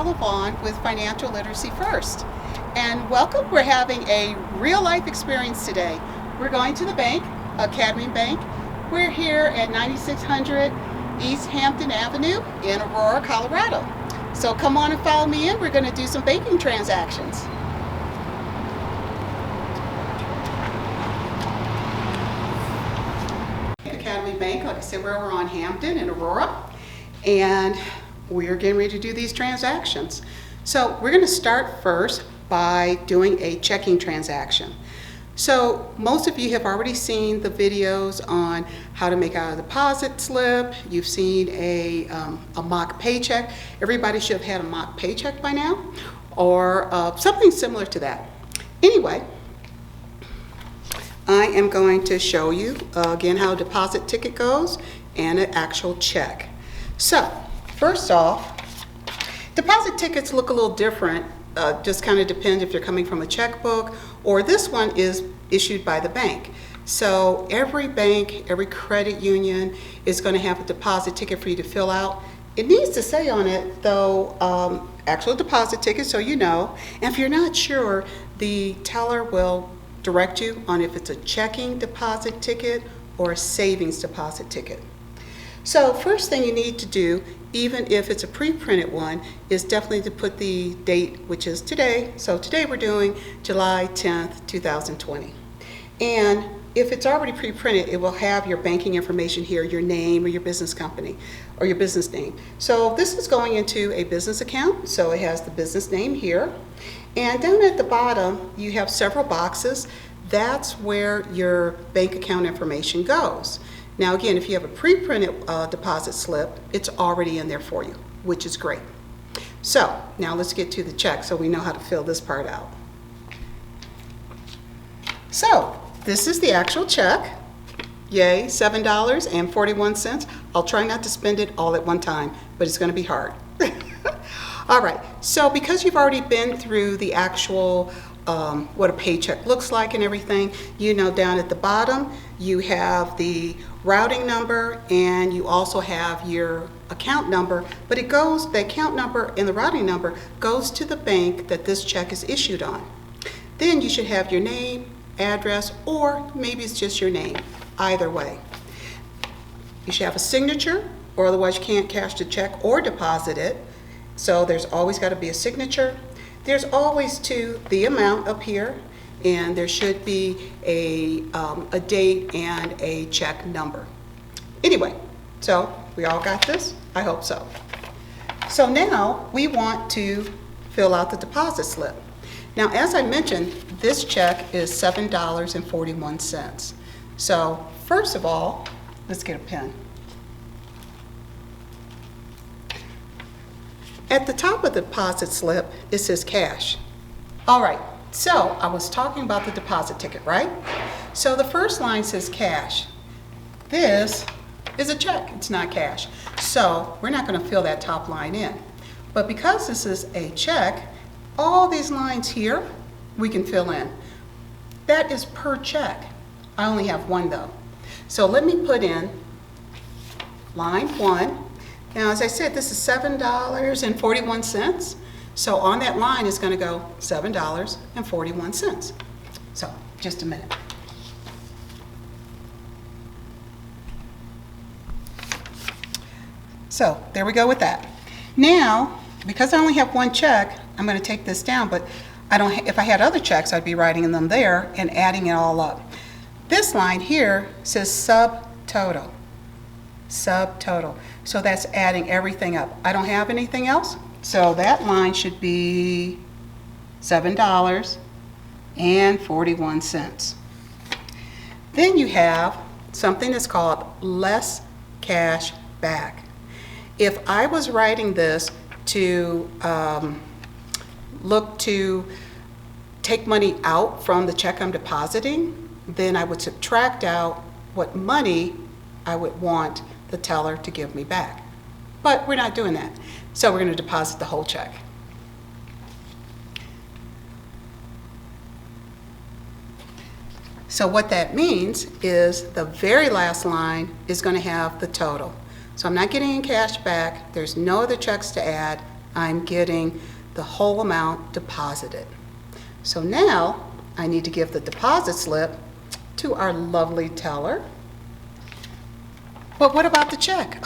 Carla with Financial Literacy First. And welcome, we're having a real life experience today. We're going to the bank, Academy Bank. We're here at 9600 East Hampton Avenue in Aurora, Colorado. So come on and follow me in. We're going to do some banking transactions. Academy Bank, like I said, we're on Hampton in Aurora, and we're getting ready to do these transactions. So we're going to start first by doing a checking transaction. So most of you have already seen the videos on how to make out a deposit slip. You've seen a mock paycheck. Everybody should have had a mock paycheck by now, or something similar to that. Anyway, I am going to show you again how a deposit ticket goes and an actual check. So first off, deposit tickets look a little different. Just kind of depends if you're coming from a checkbook, or this one is issued by the bank. So every bank, every credit union is going to have a deposit ticket for you to fill out. It needs to say on it, though, actual deposit ticket, so you know. And if you're not sure, the teller will direct you on if it's a checking deposit ticket or a savings deposit ticket. So first thing you need to do, even if it's a pre-printed one, is definitely to put the date, which is today. So today we're doing July 10th, 2020. And if it's already pre-printed, it will have your banking information here, your name or your business company or your business name. So this is going into a business account, so it has the business name here. And down at the bottom, you have several boxes. That's where your bank account information goes. Now again, if you have a pre-printed deposit slip, it's already in there for you, which is great. So now let's get to the check so we know how to fill this part out. So this is the actual check. Yay, $7.41. I'll try not to spend it all at one time, but it's going to be hard. All right, so because you've already been through the actual what a paycheck looks like and everything, you know down at the bottom you have the routing number and you also have your account number, but it goes, the account number and the routing number goes to the bank that this check is issued on. Then you should have your name, address, or maybe it's just your name. Either way, you should have a signature, or otherwise you can't cash the check or deposit it. So there's always got to be a signature. There's always the amount up here, and there should be a date and a check number. Anyway, so we all got this? I hope so. So now we want to fill out the deposit slip. Now, as I mentioned, this check is $7.41. So first of all, let's get a pen. At the top of the deposit slip, it says cash. All right, so I was talking about the deposit ticket, right? So the first line says cash. This is a check, it's not cash. So we're not going to fill that top line in. But because this is a check, all these lines here, we can fill in. That is per check. I only have one though. So let me put in line 1. Now, as I said, this is $7.41. So on that line is going to go $7.41. So just a minute. So there we go with that. Now, because I only have one check, I'm going to take this down, but I don't. If I had other checks, I'd be writing them there and adding it all up. This line here says subtotal. Subtotal. So that's adding everything up. I don't have anything else, so that line should be $7.41. Then you have something that's called less cash back. If I was writing this to look to take money out from the check I'm depositing, then I would subtract out what money I would want the teller to give me back. But we're not doing that. So we're going to deposit the whole check. So what that means is the very last line is going to have the total. So I'm not getting any cash back. There's no other checks to add. I'm getting the whole amount deposited. So now I need to give the deposit slip to our lovely teller. But what about the check?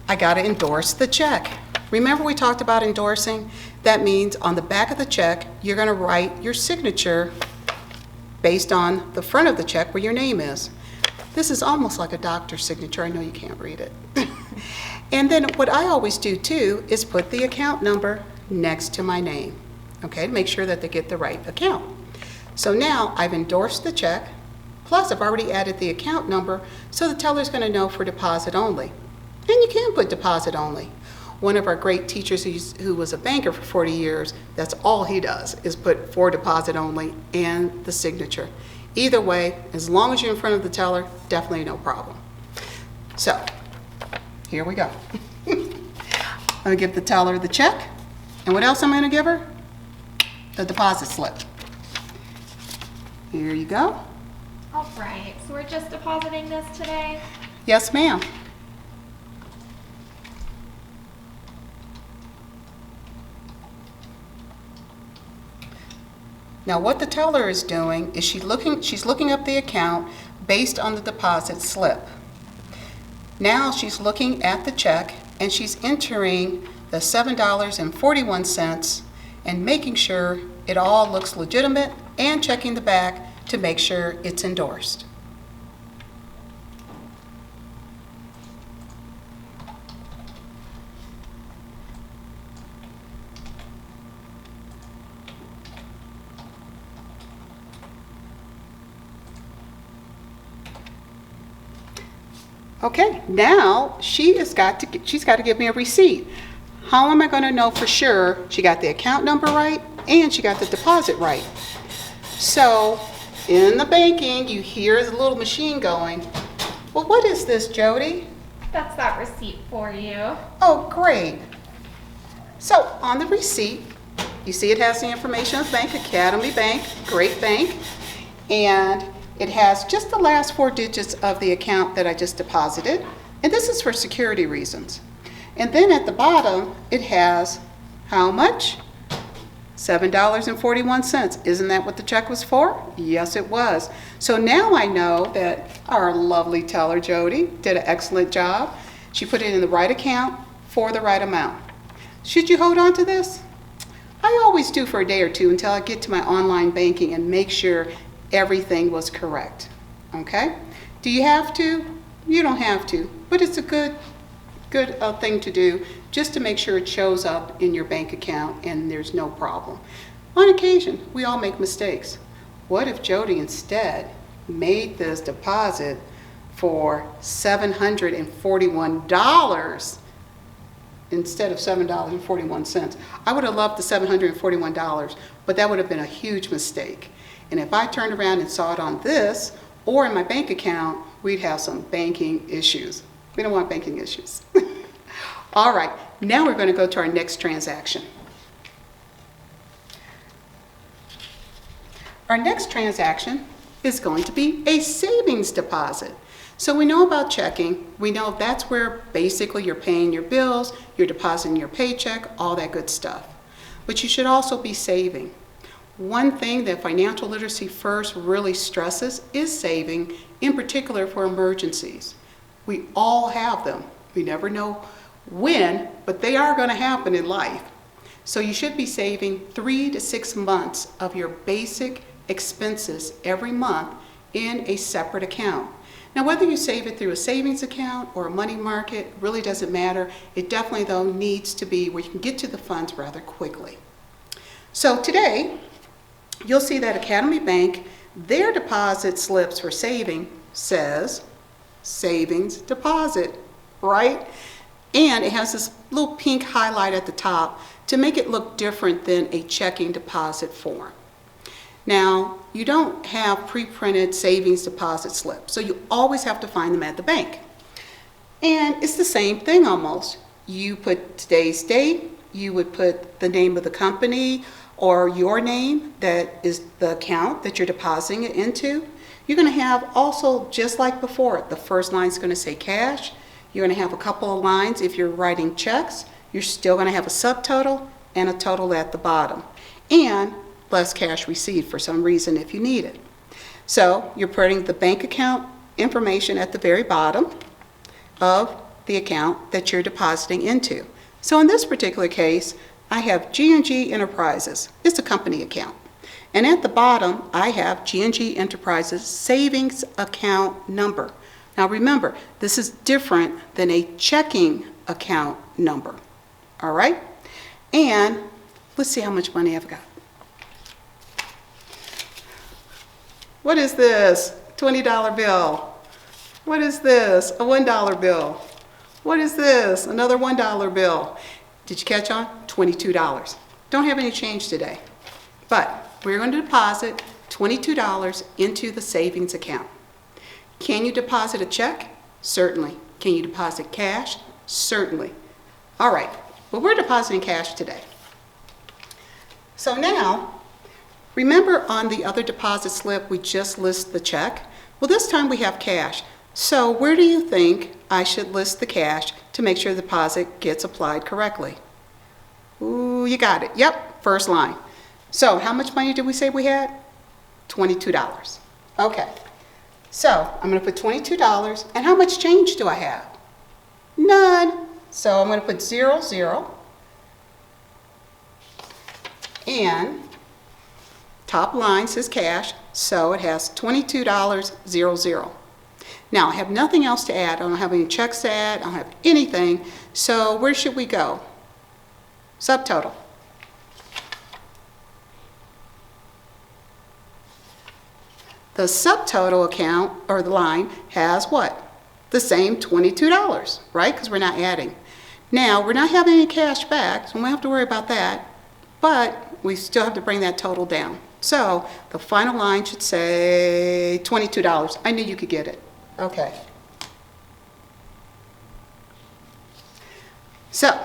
I got to endorse the check. Remember we talked about endorsing? That means on the back of the check, you're going to write your signature based on the front of the check where your name is. This is almost like a doctor's signature. I know you can't read it. And then what I always do too is put the account number next to my name, okay, to make sure that they get the right account. So now I've endorsed the check, plus I've already added the account number, so the teller's going to know for deposit only. And you can put deposit only. One of our great teachers who was a banker for 40 years, that's all he does, is put for deposit only and the signature. Either way, as long as you're in front of the teller, definitely no problem. So, here we go. I'm going to give the teller the check. And what else am I going to give her? The deposit slip. Here you go. All right, so we're just depositing this today? Yes, ma'am. Now what the teller is doing is she's looking up the account based on the deposit slip. Now she's looking at the check and she's entering the $7.41 and making sure it all looks legitimate and checking the back to make sure it's endorsed. Okay, now she's got to give me a receipt. How am I going to know for sure she got the account number right and she got the deposit right? So in the banking, you hear the little machine going. Well, what is this, Jody? That's that receipt for you. Oh, great. So on the receipt, you see it has the information of the bank, Academy Bank, great bank, and it has just the last 4 digits of the account that I just deposited, and this is for security reasons. And then at the bottom, it has how much? $7.41. Isn't that what the check was for? Yes, it was. So now I know that our lovely teller, Jody, did an excellent job. She put it in the right account for the right amount. Should you hold on to this? I always do for a day or two until I get to my online banking and make sure everything was correct. Okay? Do you have to? You don't have to, but it's a good thing to do just to make sure it shows up in your bank account and there's no problem. On occasion, we all make mistakes. What if Jody instead made this deposit for $741 instead of $7.41? I would have loved the $741, but that would have been a huge mistake. And if I turned around and saw it on this or in my bank account, we'd have some banking issues. We don't want banking issues. All right, now we're going to go to our next transaction. Our next transaction is going to be a savings deposit. So we know about checking. We know that's where basically you're paying your bills, you're depositing your paycheck, all that good stuff. But you should also be saving. One thing that Financial Literacy First really stresses is saving, in particular for emergencies. We all have them. We never know when, but they are going to happen in life. So you should be saving 3 to 6 months of your basic expenses every month in a separate account. Now, whether you save it through a savings account or a money market really doesn't matter. It definitely, though, needs to be where you can get to the funds rather quickly. So today, you'll see that Academy Bank, their deposit slips for saving says savings deposit, right? And it has this little pink highlight at the top to make it look different than a checking deposit form. Now, you don't have pre-printed savings deposit slips, so you always have to find them at the bank. And it's the same thing almost. You put today's date, you would put the name of the company or your name that is the account that you're depositing it into. You're going to have also, just like before, the first line is going to say cash. You're going to have a couple of lines if you're writing checks. you're still going to have a subtotal and a total at the bottom, and less cash received for some reason if you need it. So you're putting the bank account information at the very bottom of the account that you're depositing into. So in this particular case, I have G&G Enterprises. It's a company account. And at the bottom, I have G&G Enterprises savings account number. Now remember, this is different than a checking account number. All right? And let's see how much money I've got. What is this? $20 bill. What is this? A $1 bill. What is this? Another $1 bill. Did you catch on? $22. Don't have any change today. But we're going to deposit $22 into the savings account. Can you deposit a check? Certainly. Can you deposit cash? Certainly. All right. Well, we're depositing cash today. So now, remember on the other deposit slip, we just list the check? Well, this time we have cash. So where do you think I should list the cash to make sure the deposit gets applied correctly? Ooh, you got it. Yep, first line. So how much money did we say we had? $22. Okay. So I'm going to put $22. And how much change do I have? None. So I'm going to put 0, 0. And top line says cash, so it has $22, 0, 0. Now, I have nothing else to add. I don't have any checks to add. I don't have anything. So where should we go? Subtotal. The subtotal account, or the line, has what? The same $22, right? Because we're not adding. Now, we're not having any cash back, so we don't have to worry about that. But we still have to bring that total down. So the final line should say $22. I knew you could get it. Okay. So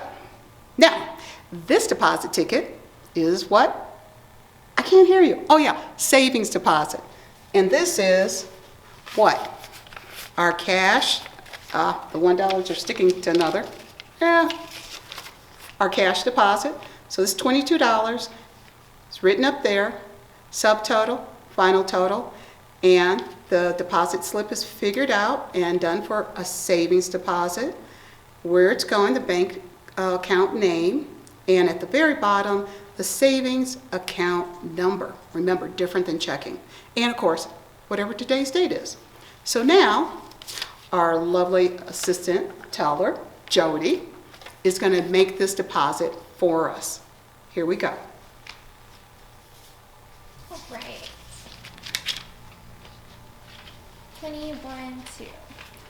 now this deposit ticket is what? I can't hear you. Oh yeah, savings deposit. And this is what? Our cash. The $1 are sticking to another. Yeah. Our cash deposit. So this $22. It's written up there. Subtotal, final total, and the deposit slip is figured out and done for a savings deposit, where it's going, the bank account name, and at the very bottom, the savings account number. Remember, different than checking. And of course, whatever today's date is. So now, our lovely assistant teller, Jody, is going to make this deposit for us. Here we go. All right. 21, 2.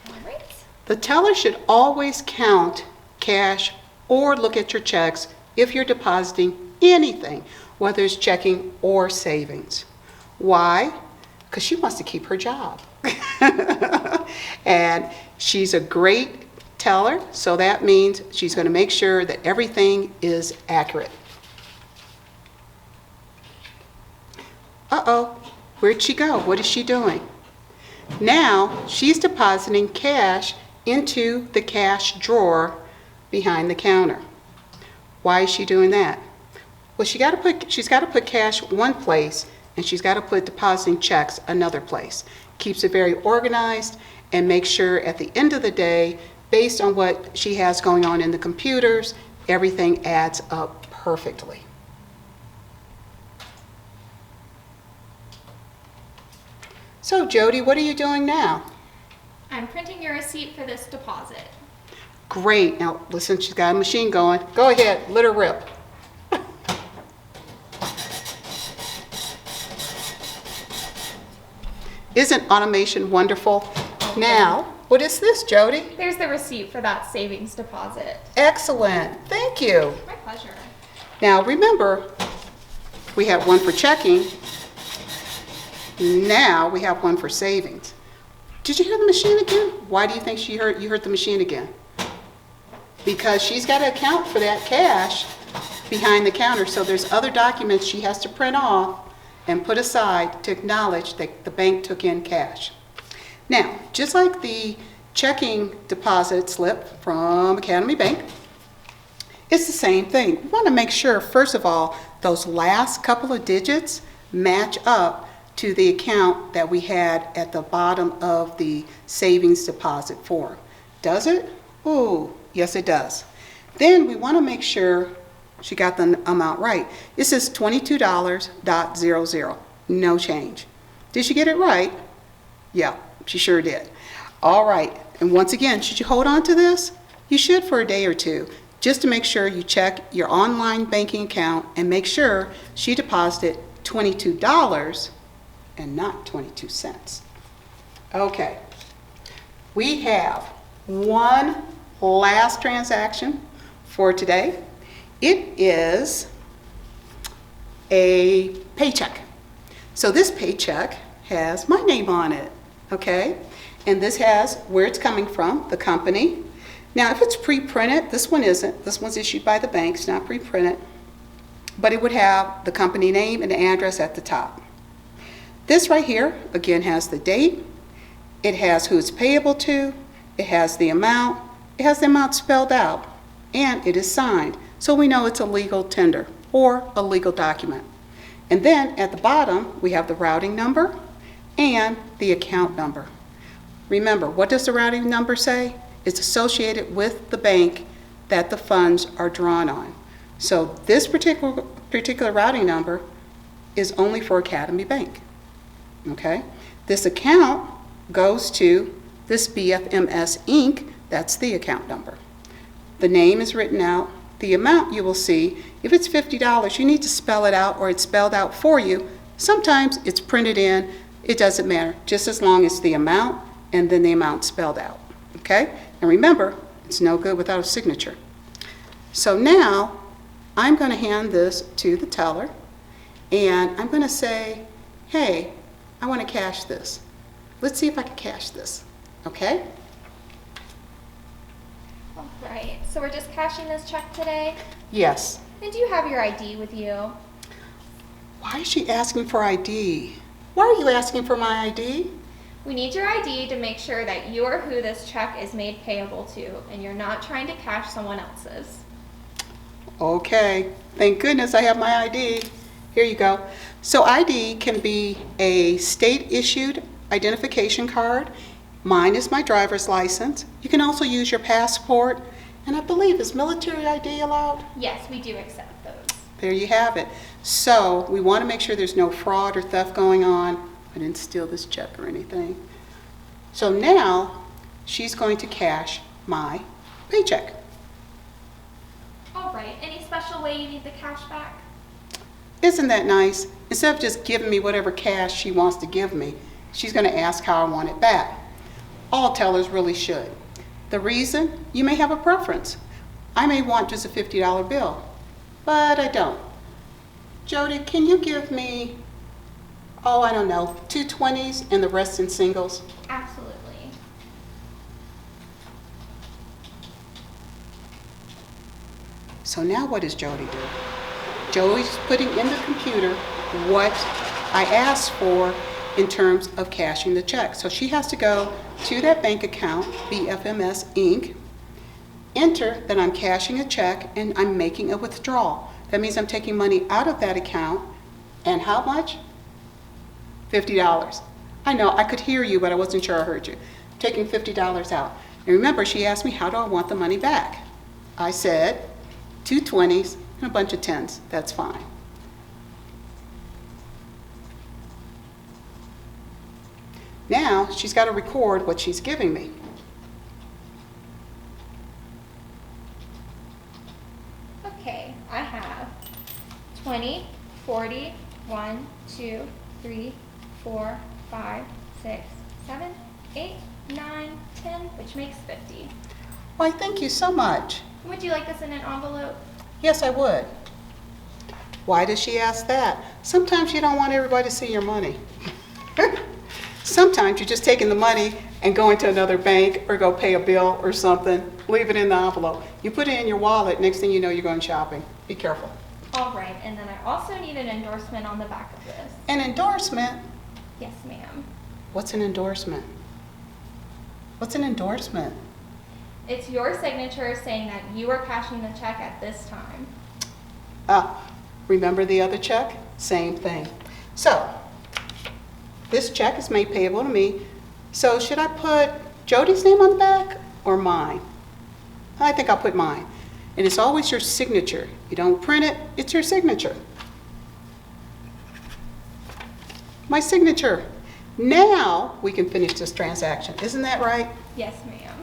All right. The teller should always count cash or look at your checks if you're depositing anything, whether it's checking or savings. Why? Because she wants to keep her job. And she's a great teller, so that means she's going to make sure that everything is accurate. Uh-oh, where'd she go? What is she doing? Now, she's depositing cash into the cash drawer behind the counter. Why is she doing that? Well, she's got to put cash one place, and she's got to put depositing checks another place. Keeps it very organized and makes sure at the end of the day, based on what she has going on in the computers, everything adds up perfectly. So Jody, what are you doing now? I'm printing your receipt for this deposit. Great. Now listen, she's got a machine going. Go ahead, let her rip. Isn't automation wonderful? Now, what is this, Jody? There's the receipt for that savings deposit. Excellent. Thank you. My pleasure. Now remember, we have one for checking. Now we have one for savings. Did you hear the machine again? Why do you think you heard the machine again? Because she's got to account for that cash behind the counter. So there's other documents she has to print off and put aside to acknowledge that the bank took in cash. Now, just like the checking deposit slip from Academy Bank, It's the same thing. We want to make sure, first of all, those last couple of digits match up to the account that we had at the bottom of the savings deposit form. Does it? Ooh, yes it does. Then we want to make sure she got the amount right. It says $22.00, no change. Did she get it right? Yeah, she sure did. All right, and once again, should you hold on to this? You should for a day or two, just to make sure you check your online banking account and make sure she deposited $22 and not 22 cents. Okay, we have one last transaction for today. It is a paycheck. So this paycheck has my name on it, okay? And this has where it's coming from, the company. Now, if it's pre-printed, this one isn't. This one's issued by the bank, it's not pre-printed. But it would have the company name and the address at the top. This right here, again, has the date. It has who it's payable to. It has the amount. It has the amount spelled out. And it is signed. So we know it's a legal tender or a legal document. And then at the bottom, we have the routing number and the account number. Remember, what does the routing number say? It's associated with the bank that the funds are drawn on. So this particular routing number is only for Academy Bank. Okay? This account goes to this BFMS Inc. That's the account number. The name is written out. The amount you will see, if it's $50, you need to spell it out or it's spelled out for you. Sometimes it's printed in. It doesn't matter, just as long as the amount and then the amount spelled out. Okay? And remember, it's no good without a signature. So now, I'm going to hand this to the teller, and I'm going to say, hey, I want to cash this. Let's see if I can cash this. Okay? All right, so we're just cashing this check today? Yes. And do you have your ID with you? Why is she asking for ID? Why are you asking for my ID? We need your ID to make sure that you are who this check is made payable to, and you're not trying to cash someone else's. Okay, thank goodness I have my ID. Here you go. So ID can be a state-issued identification card. Mine is my driver's license. You can also use your passport. And I believe, is military ID allowed? Yes, we do accept those. There you have it. So we want to make sure there's no fraud or theft going on. I didn't steal this check or anything. So now she's going to cash my paycheck. All right, any special way you need the cash back? Isn't that nice? Instead of just giving me whatever cash she wants to give me, she's going to ask how I want it back. All tellers really should. The reason, you may have a preference. I may want just a $50 bill, but I don't. Jody, can you give me, oh, I don't know, 2 20s and the rest in singles? Absolutely. So now what does Jody do? Jody's putting in the computer what I asked for in terms of cashing the check. So she has to go to that bank account, BFMS Inc., enter that I'm cashing a check and I'm making a withdrawal. That means I'm taking money out of that account, and how much? $50. I know, I could hear you, but I wasn't sure I heard you. Taking $50 out. And remember, she asked me, how do I want the money back? I said, 2 20s and a bunch of 10s. That's fine. Now, she's got to record what she's giving me. Okay, I have 20, 40, 1, 2, 3, 4, 5, 6, 7, 8, 9, 10, which makes 50. Why, thank you so much. Would you like this in an envelope? Yes, I would. Why does she ask that? Sometimes you don't want everybody to see your money. Sometimes you're just taking the money and going to another bank or go pay a bill or something, leave it in the envelope. You put it in your wallet, next thing you know, you're going shopping. Be careful. All right, and then I also need an endorsement on the back of this. An endorsement? Yes, ma'am. What's an endorsement? What's an endorsement? It's your signature saying that you are cashing the check at this time. Remember the other check? Same thing. So, this check is made payable to me. So should I put Jody's name on the back or mine? I think I'll put mine. And it's always your signature. You don't print it, it's your signature. My signature. Now we can finish this transaction. Isn't that right? Yes, ma'am.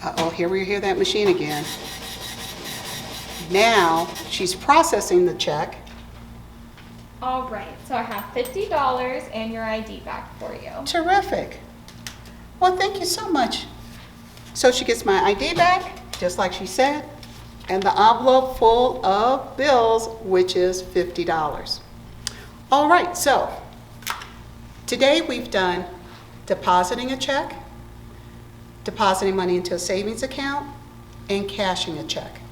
Uh-oh, here we hear that machine again. Now she's processing the check. All right, so I have $50 and your ID back for you. Terrific. Well, thank you so much. So she gets my ID back, just like she said, and the envelope full of bills, which is $50. All right, so today we've done depositing a check, depositing money into a savings account, and cashing a check.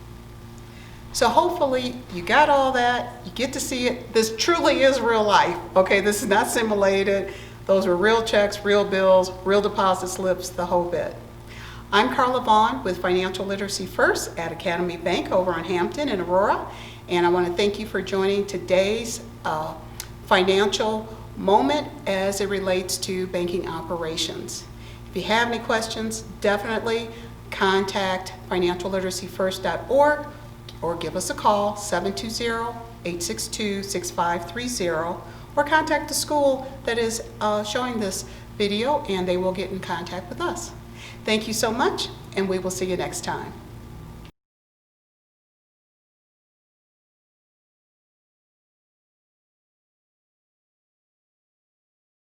So hopefully you got all that, you get to see it. This truly is real life, okay? This is not simulated. Those are real checks, real bills, real deposit slips, the whole bit. I'm Carla Vaughn with Financial Literacy First at Academy Bank over on Hampton in Aurora. And I want to thank you for joining today's financial moment as it relates to banking operations. If you have any questions, definitely contact financialliteracyfirst.org or give us a call, 720-862-6530, or contact the school that is showing this video and they will get in contact with us. Thank you so much, and we will see you next time.